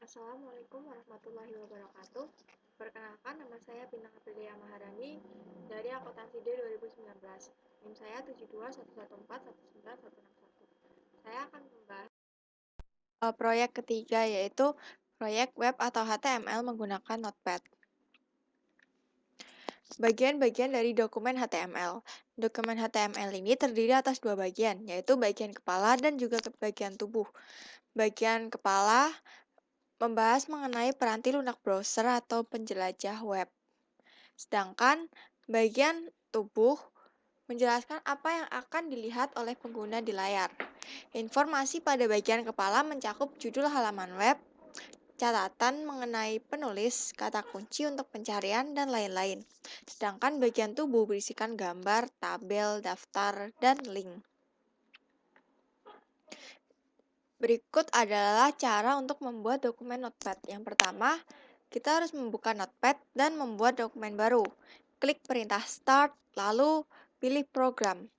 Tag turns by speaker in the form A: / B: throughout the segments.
A: Assalamualaikum warahmatullahi wabarakatuh. Perkenalkan, nama saya Bintang Aprilia Maharani dari Akuntansi D 2019. NIM saya 7211419161. Saya akan membahas proyek ketiga, yaitu proyek web atau HTML menggunakan Notepad. Bagian-bagian dari dokumen HTML. Dokumen HTML ini terdiri atas dua bagian, yaitu bagian kepala dan juga bagian tubuh. Bagian kepala membahas mengenai peranti lunak browser atau penjelajah web. Sedangkan bagian tubuh menjelaskan apa yang akan dilihat oleh pengguna di layar. Informasi pada bagian kepala mencakup judul halaman web, catatan mengenai penulis, kata kunci untuk pencarian, dan lain-lain. Sedangkan bagian tubuh berisikan gambar, tabel, daftar, dan link. Berikut adalah cara untuk membuat dokumen Notepad. Yang pertama, kita harus membuka Notepad dan membuat dokumen baru. Klik perintah Start, lalu pilih Program.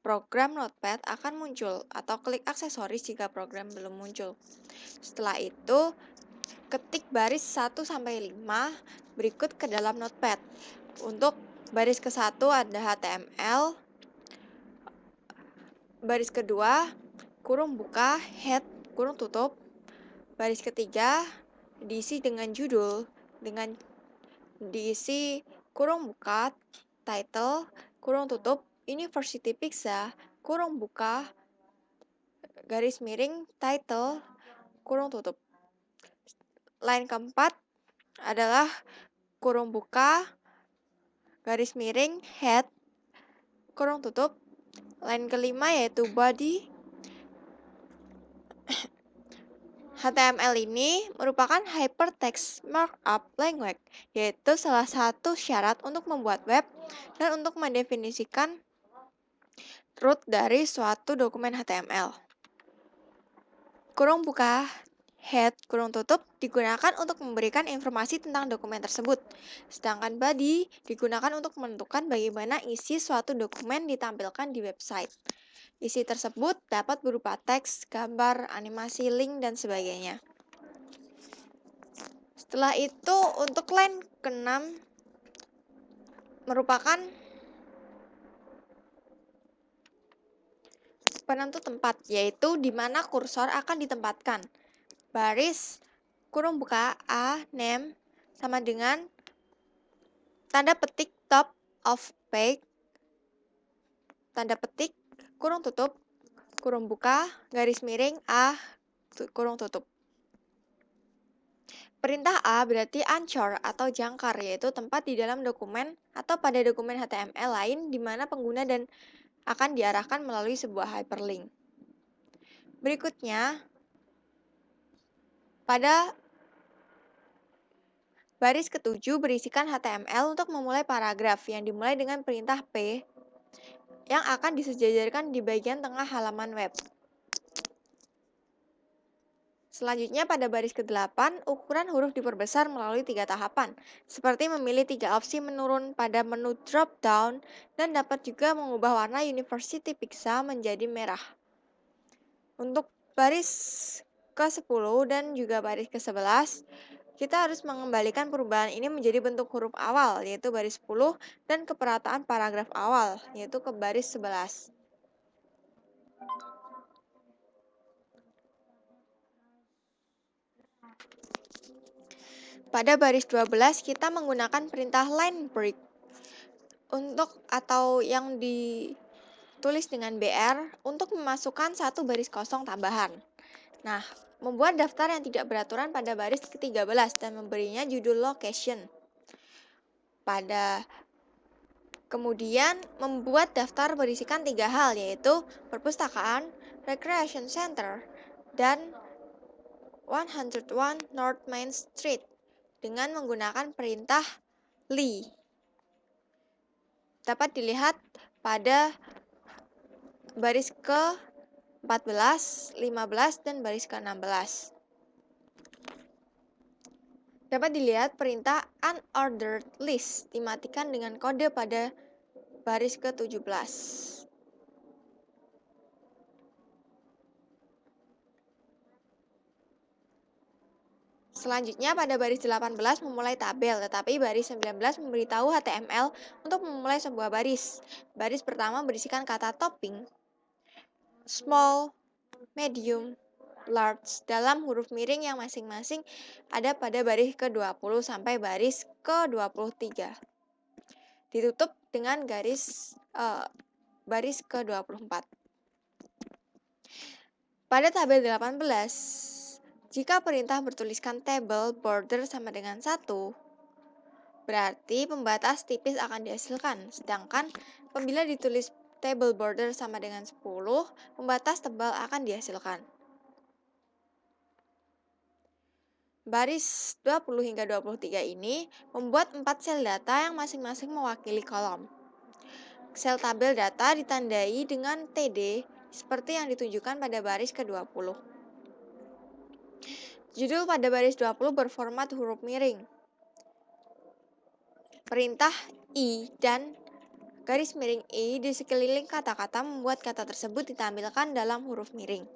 A: Program Notepad akan muncul, atau klik aksesoris jika program belum muncul. Setelah itu, ketik baris 1-5 berikut ke dalam Notepad. Untuk baris ke-1 ada HTML, baris kedua kurung buka, head, kurung tutup. Baris ketiga diisi dengan judul, diisi kurung buka, title, kurung tutup, University Pizza, kurung buka, garis miring, title, kurung tutup. Line keempat adalah kurung buka, garis miring, head, kurung tutup. Line kelima yaitu body. HTML ini merupakan Hypertext Markup Language, yaitu salah satu syarat untuk membuat web dan untuk mendefinisikan root dari suatu dokumen HTML. Kurung buka, head, kurung tutup digunakan untuk memberikan informasi tentang dokumen tersebut. Sedangkan body digunakan untuk menentukan bagaimana isi suatu dokumen ditampilkan di website. Isi tersebut dapat berupa teks, gambar, animasi, link, dan sebagainya. Setelah itu, untuk line ke-6 merupakan penentu tempat, yaitu di mana kursor akan ditempatkan. Baris kurung buka A name sama dengan tanda petik top of page, tanda petik kurung tutup, kurung buka, garis miring A kurung tutup. Perintah A berarti anchor atau jangkar, yaitu tempat di dalam dokumen atau pada dokumen HTML lain di mana pengguna dan akan diarahkan melalui sebuah hyperlink. Berikutnya, pada baris ke-7 berisikan HTML untuk memulai paragraf yang dimulai dengan perintah P yang akan disejajarkan di bagian tengah halaman web. Selanjutnya pada baris ke-8, ukuran huruf diperbesar melalui 3 tahapan, seperti memilih 3 opsi menurun pada menu drop down dan dapat juga mengubah warna University Pizza menjadi merah. Untuk baris ke-10 dan juga baris ke-11, kita harus mengembalikan perubahan ini menjadi bentuk huruf awal, yaitu baris 10, dan keperataan paragraf awal, yaitu ke baris 11. Pada baris 12, kita menggunakan perintah line break untuk atau yang ditulis dengan BR untuk memasukkan satu baris kosong tambahan. Nah, membuat daftar yang tidak beraturan pada baris ke-13 dan memberinya judul location. Kemudian membuat daftar berisikan 3 hal, yaitu perpustakaan, recreation center, dan 101 North Main Street dengan menggunakan perintah li. Dapat dilihat pada baris ke-14, 15, dan baris ke-16. Dapat dilihat perintah unordered list dimatikan dengan kode pada baris ke-17. Selanjutnya pada baris 18 memulai tabel, tetapi baris 19 memberitahu HTML untuk memulai sebuah baris. Baris pertama berisikan kata topping, small, medium, large dalam huruf miring yang masing-masing ada pada baris ke-20 sampai baris ke-23. Ditutup dengan baris ke-24. Pada tabel 18, jika perintah bertuliskan table border sama dengan 1, berarti pembatas tipis akan dihasilkan. Sedangkan apabila ditulis table border sama dengan 10, pembatas tebal akan dihasilkan. Baris 20 hingga 23 ini membuat 4 sel data yang masing-masing mewakili kolom. Sel tabel data ditandai dengan TD seperti yang ditunjukkan pada baris ke-20. Judul pada baris 20 berformat huruf miring. Perintah I dan garis miring I di sekeliling kata-kata membuat kata tersebut ditampilkan dalam huruf miring.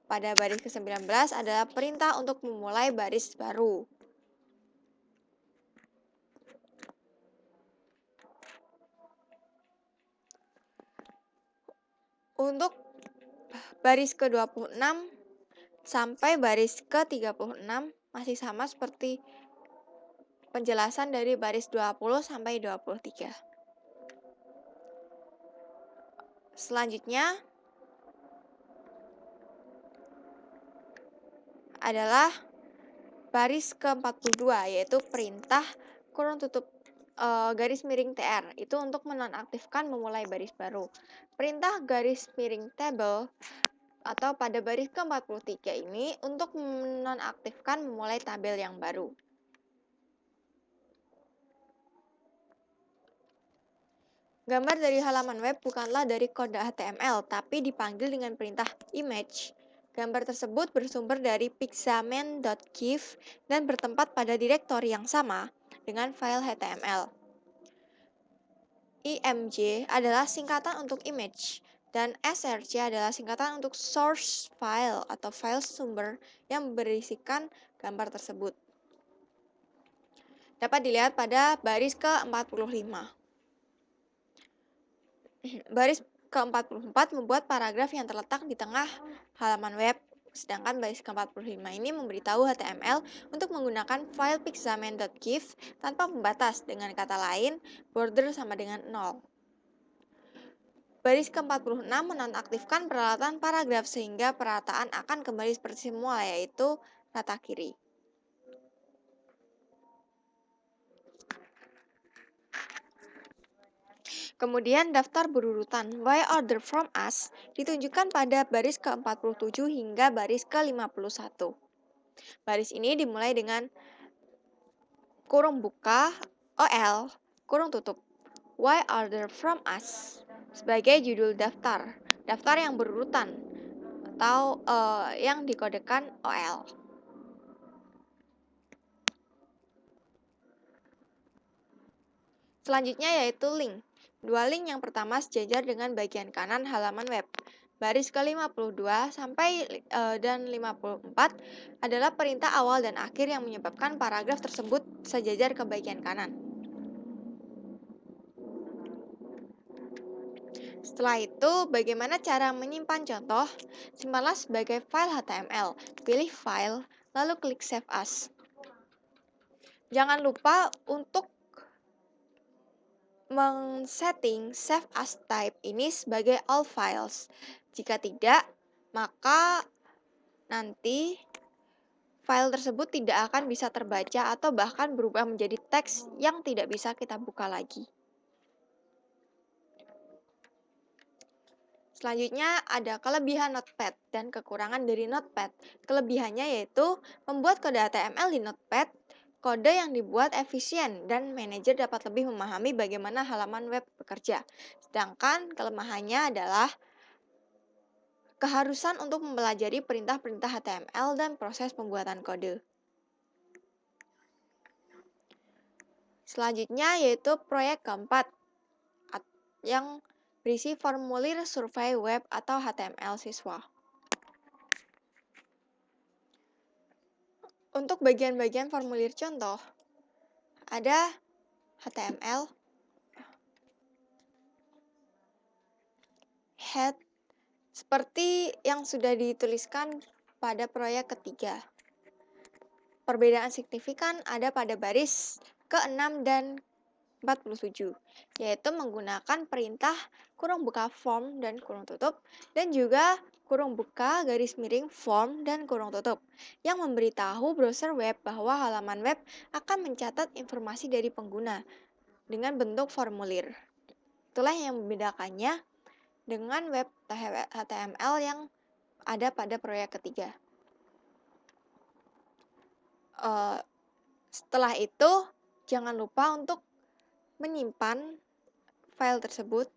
A: Pada baris ke-19 adalah perintah untuk memulai baris baru. Untuk baris ke-26 sampai baris ke-36 masih sama seperti penjelasan dari baris 20 sampai 23. Selanjutnya adalah baris ke-42, yaitu perintah kurung tutup garis miring TR. Itu untuk menonaktifkan memulai baris baru. Perintah garis miring table atau pada baris ke-43 ini untuk menonaktifkan memulai tabel yang baru. Gambar dari halaman web bukanlah dari kode HTML, tapi dipanggil dengan perintah image. Gambar tersebut bersumber dari pixamen.gif dan bertempat pada direktori yang sama dengan file HTML. IMG adalah singkatan untuk image, dan SRC adalah singkatan untuk source file atau file sumber yang berisikan gambar tersebut. Dapat dilihat pada baris ke-45. Baris ke-44 membuat paragraf yang terletak di tengah halaman web, sedangkan baris ke-45 ini memberitahu HTML untuk menggunakan file pixamen.gif tanpa pembatas, dengan kata lain, border sama dengan 0. Baris ke-46 menonaktifkan peralatan paragraf sehingga perataan akan kembali seperti semula, yaitu rata kiri. Kemudian daftar berurutan by order from us ditunjukkan pada baris ke-47 hingga baris ke-51. Baris ini dimulai dengan kurung buka OL kurung tutup why order from us sebagai judul daftar yang berurutan atau yang dikodekan OL. Selanjutnya yaitu link. Dua link yang pertama sejajar dengan bagian kanan halaman web. Baris ke-52 sampai dan 54 adalah perintah awal dan akhir yang menyebabkan paragraf tersebut sejajar ke bagian kanan. Setelah itu, bagaimana cara menyimpan contoh? Simpanlah sebagai file HTML. Pilih file, lalu klik Save As. Jangan lupa untuk men-setting Save As Type ini sebagai All Files. Jika tidak, maka nanti file tersebut tidak akan bisa terbaca atau bahkan berubah menjadi teks yang tidak bisa kita buka lagi. Selanjutnya ada kelebihan Notepad dan kekurangan dari Notepad. Kelebihannya yaitu membuat kode HTML di Notepad, kode yang dibuat efisien dan manajer dapat lebih memahami bagaimana halaman web bekerja. Sedangkan kelemahannya adalah keharusan untuk mempelajari perintah-perintah HTML dan proses pembuatan kode. Selanjutnya yaitu proyek keempat yang berisi formulir survei web atau HTML siswa. Untuk bagian-bagian formulir contoh, ada HTML, head, seperti yang sudah dituliskan pada proyek ketiga. Perbedaan signifikan ada pada baris ke-6 dan 47, yaitu menggunakan perintah kurung buka form dan kurung tutup, dan juga kurung buka garis miring form dan kurung tutup, yang memberitahu browser web bahwa halaman web akan mencatat informasi dari pengguna dengan bentuk formulir. Itulah yang membedakannya dengan web HTML yang ada pada proyek ketiga. Setelah itu, jangan lupa untuk menyimpan file tersebut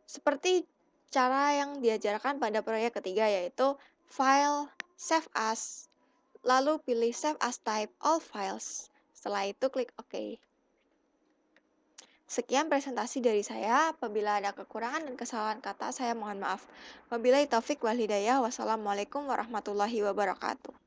A: seperti cara yang diajarkan pada proyek ketiga, yaitu file, save as, lalu pilih save as type all files. Setelah itu klik OK. Sekian presentasi dari saya. Apabila ada kekurangan dan kesalahan kata, saya mohon maaf. Wabillahi taufik wal hidayah. Wassalamualaikum warahmatullahi wabarakatuh.